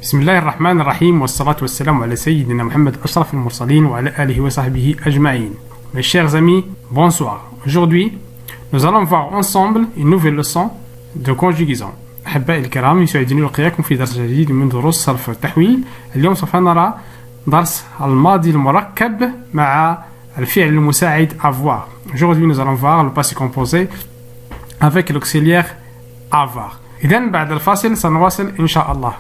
بسم الله الرحمن الرحيم والصلاة والسلام على سيدنا Muhammad أشرف المرسلين وعلى آله وصحبه أجمعين. Mes chers amis, bonsoir. Aujourd'hui, nous allons voir ensemble une nouvelle leçon de conjugaison. أحبائي الكرام يسعدني لقياكم في درس جديد من دروس صرف التحويل. اليوم سوف نرى درس الماضي المركب مع الفعل المساعد avoir. Aujourd'hui, nous allons voir le passé composé avec l'auxiliaire avoir. إذن بعد الفاصل سنواصل إن شاء الله.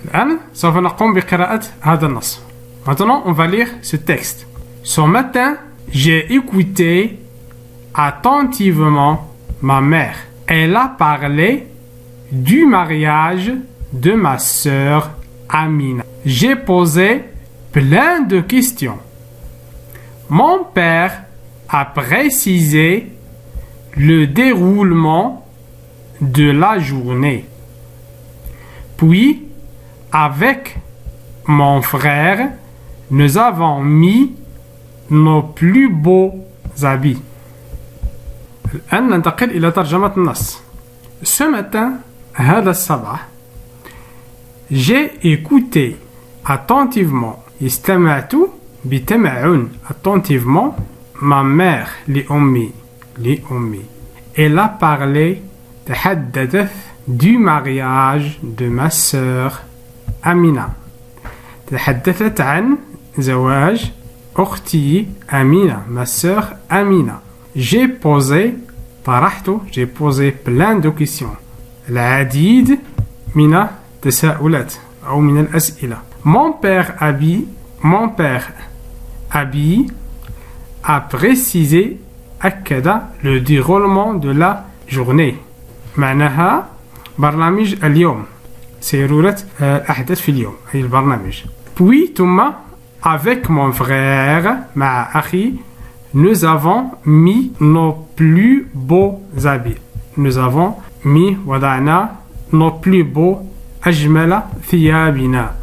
الآن سوف نقوم بقراءة هذا النص. Maintenant, on va lire ce texte. Ce matin, j'ai écouté attentivement ma mère. Elle a parlé du mariage de ma sœur Amina. J'ai posé plein de questions. Mon père a précisé le déroulement de la journée. Puis, avec mon frère, nous avons mis nos plus beaux habits. الآن ننتقل إلى ترجمة النص. Ce matin, هذا الصباح, j'ai écouté attentivement, استمعت بتمعن attentivement, ma mère لأمي. Elle a parlé, تحدثت du mariage de ma sœur أمينة. تحدثت عن زواج أختي أمينة, ma sœur أمينة. J'ai posé plein de questions. العديد من التساؤلات أو من الأسئلة. Mon père Abi a précisé أكد le déroulement de la journée. معناها برنامج اليوم, سيرورة الأحداث في اليوم, أي البرنامج. Puis ثم avec mon frère مع أخي nous avons mis nos plus beaux habits. Nous avons mis وضعنا nos plus beaux أجمل ثيابنا.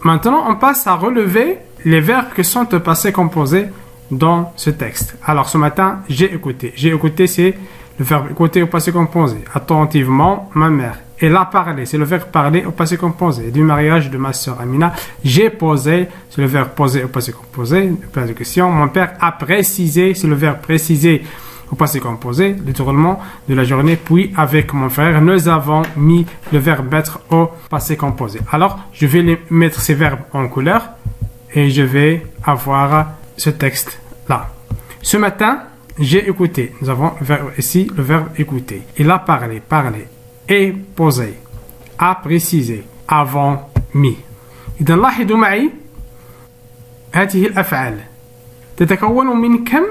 Maintenant on passe à relever les verbes qui sont au passé composé dans ce texte. Alors ce matin j'ai écouté. J'ai écouté, c'est le verbe écouter au passé composé. Attentivement ma mère. Elle a parlé, c'est le verbe parler au passé composé. Du mariage de ma sœur Amina. J'ai posé, c'est le verbe poser au passé composé. Plein de questions. Mon père a précisé, c'est le verbe préciser au passé composé. Le déroulement de la journée. Puis avec mon frère, nous avons mis le verbe être au passé composé. Alors, je vais mettre ces verbes en couleur et je vais avoir ce texte-là. Ce matin, j'ai écouté. Nous avons ici le verbe écouter. Il a parlé. Et posé, a précisé, avant mis. إذا لاحظوا معي هذه الأفعال تتكون من كم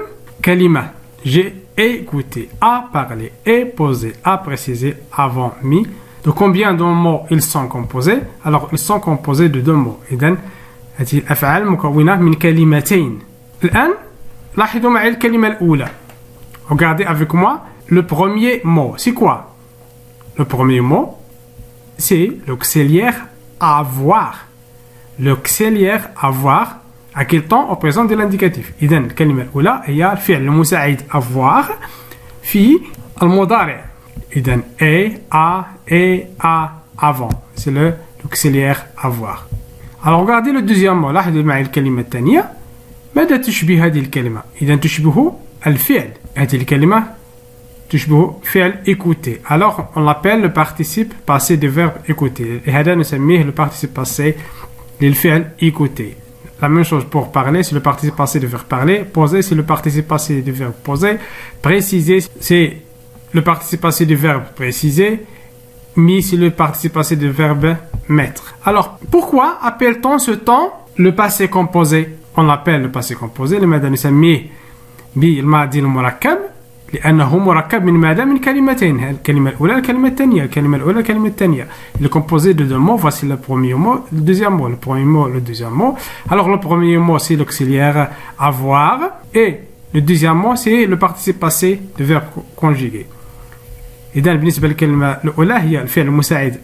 كلمة. J'ai écouté, a parlé, et posé, a précisé, avant mis. De combien de mots ils sont composés? Alors ils sont composés de deux mots. إذا هذه الأفعال مكونة من كلمتين. الآن لاحظوا معي الكلمة الأولى. Regardez avec moi le premier mot. C'est quoi? Le premier mot, c'est l'auxiliaire avoir. L'auxiliaire avoir, à quel temps on présente de l'indicatif. إذن الكلمة الأولى هي الفعل المساعد avoir في المضارع. إذن a, avant. C'est l'auxiliaire avoir. Alors regardez le deuxième mot. لاحظوا معي الكلمة الثانية. ماذا تشبه هذه الكلمة؟ إذن تشبه الفعل. هذه الكلمة تشبه فعل écouter. Alors on l'appelle le participe passé du verbe écouter. Et هذا نسميه le participe passé للفعل écouter. La même chose pour parler, c'est le participe passé du verbe parler. Poser, c'est le participe passé du verbe poser. Préciser, c'est le participe passé du verbe préciser. Mis, c'est le participe passé du verbe mettre. Alors pourquoi appelle-t-on ce temps le passé composé? On l'appelle le passé composé. لماذا نسميه بالماضي المركب؟ لأنه مركب من ماذا؟ من كلمتين. الكلمة الأولى الكلمة الثانية. Il est composé de deux mots. Voici le premier mot, le deuxième mot. Le premier mot, le deuxième mot. Alors le premier mot c'est l'auxiliaire avoir et le deuxième mot c'est le participe passé du verbe conjugué. إذا بالنسبة للكلمة الأولى هي الفعل المساعد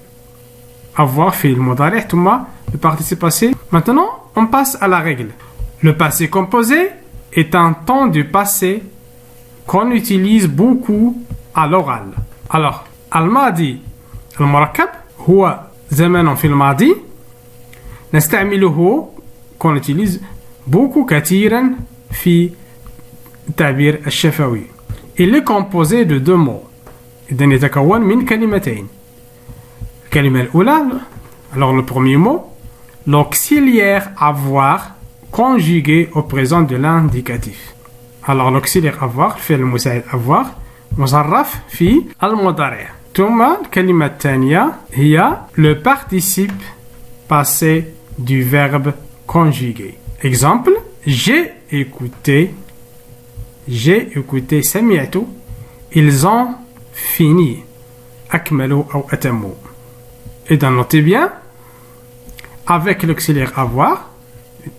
avoir في المضارع ثم le participe passé. Maintenant on passe à la règle. Le passé composé est un temps du passé qu'on utilise beaucoup à l'oral. Alors, الماضي المركب هو زمن في الماضي نستعمله qu'on utilise beaucoup كثيرا في التعبير الشفوي. Il est composé de deux mots. إذن يتكون من كلمتين. الكلمة الأولى, alors le premier mot, l'auxiliaire avoir conjugué au présent de l'indicatif. Alors l'auxiliaire avoir, الفعل المساعد avoir, مصرف في المضارع. ثم الكلمة الثانية هي le participe passé du verbe conjugué. Exemple, j'ai écouté, سمعت, ils ont fini, أكملوا أو أتموا. Et dans notez bien, avec l'auxiliaire avoir,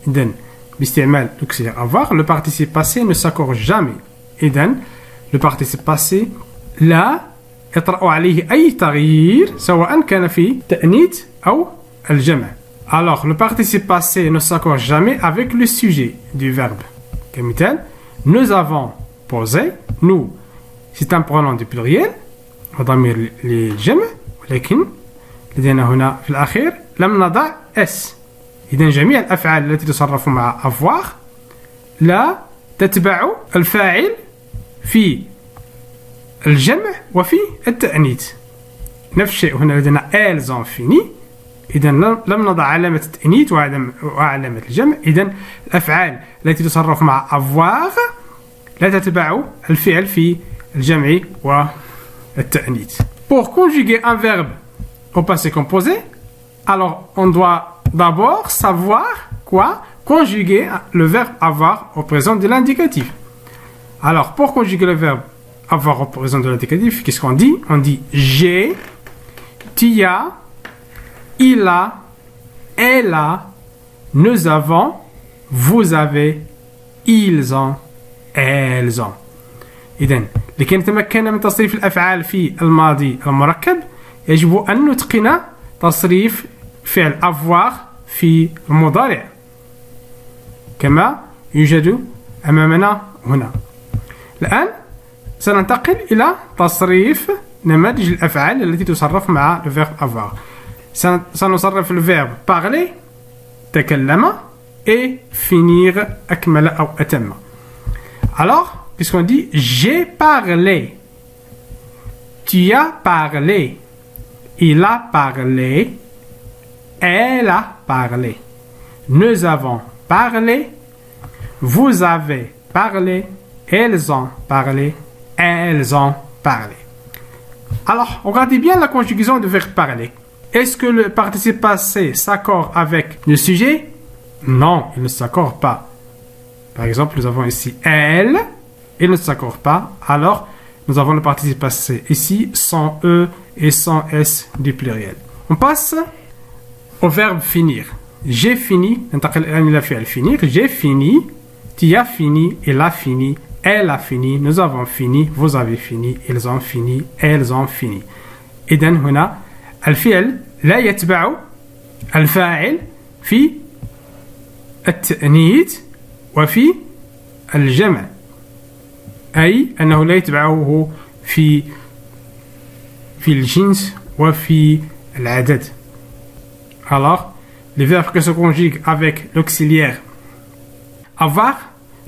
إذن باستعمال l'auxiliaire avoir, le participe passé ne s'accorde jamais. إذن le participe passé لا يطرأ عليه أي تغيير سواء كان في التأنيث أو الجمع. Alors, le participe passé ne s'accorde jamais avec le sujet du verbe. كمثال, nous avons posé, nous, c'est un pronom du pluriel, وضمير للجمع, ولكن لدينا هنا في الأخير لم نضع S. إذن جميع الأفعال التي تصرف مع avoir لا تتبع الفاعل في الجمع وفي التأنيث. نفس الشيء هنا لدينا elles ont fini. إذن لم نضع علامة التأنيث وعلامة الجمع. إذن الأفعال التي تصرف مع avoir لا تتبع الفعل في الجمع والتأنيث. Pour conjuguer un verbe au passé composé, alors on doit d'abord savoir quoi conjuguer le verbe avoir au présent de l'indicatif. Alors pour conjuguer le verbe avoir au présent de l'indicatif, qu'est-ce qu'on dit? On dit j'ai, tu as, il a, elle a, nous avons, vous avez, ils ont, elles ont. إذن لكي نتمكن من تصريف الأفعال في الماضي المركب يجب أن نتقن تصريف فعل avoir في المضارع كما يوجد أمامنا هنا. الآن سننتقل إلى تصريف نماذج الأفعال التي تصرف مع le verbe avoir. سنصرف le verbe parler, تكلم, et finir, أكمل أو أتم. Alors, puisqu'on dit j'ai parlé, tu as parlé, il a parlé, elle a parlé, nous avons parlé, vous avez parlé, elles ont parlé, elles ont parlé. Alors, regardez bien la conjugaison du verbe parler. Est-ce que le participe passé s'accorde avec le sujet? Non, il ne s'accorde pas. Par exemple, nous avons ici elle, il ne s'accorde pas. Alors, nous avons le participe passé ici sans E et sans S du pluriel. On passe au verbe finir. J'ai fini, il a fait finir. J'ai fini, tu as fini, il a fini, elle a fini, nous avons fini, vous avez fini, ils ont fini, elles ont fini. إذن هنا الفعل لا يتبع الفاعل في التأنيث وفي الجمع، أي أنه لا يتبعه في الجنس وفي العدد. Alors, les verbes qui se conjuguent avec l'auxiliaire avoir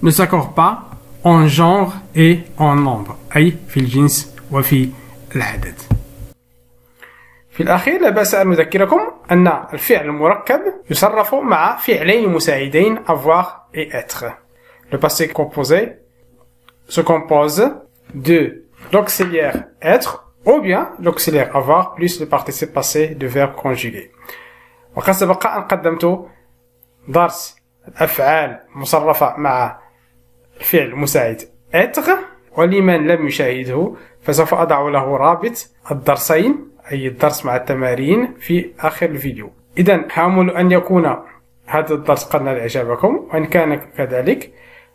ne s'accordent pas en genre et en nombre، أي في الجنس وفي العدد. في الأخير لا بأس أن نذكركم أن الفعل المركب يصرف مع فعلين مساعدين avoir et être. Le passé composé se compose de l'auxiliaire être ou bien l'auxiliaire avoir plus le participe passé du verbe conjugué. وقد سبق أن قدمت درس الأفعال مصرفة مع الفعل المساعد être، ولمن لم يشاهده فسوف أضع له رابط الدرسين، أي الدرس مع التمارين، في آخر الفيديو. إذن حاول أن يكون هذا الدرس قد نال إعجابكم، وإن كان كذلك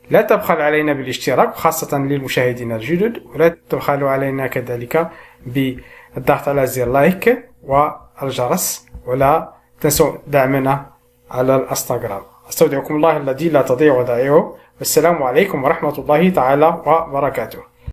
لا تبخل علينا بالاشتراك خاصة للمشاهدين الجدد، ولا تبخلوا علينا كذلك بالضغط على زر لايك والجرس، ولا تنسوا دعمنا على الانستغرام. استودعكم الله الذي لا تضيع ودائعه، Assalamu alaikum wa rahmatullahi ta'ala wa barakatuh.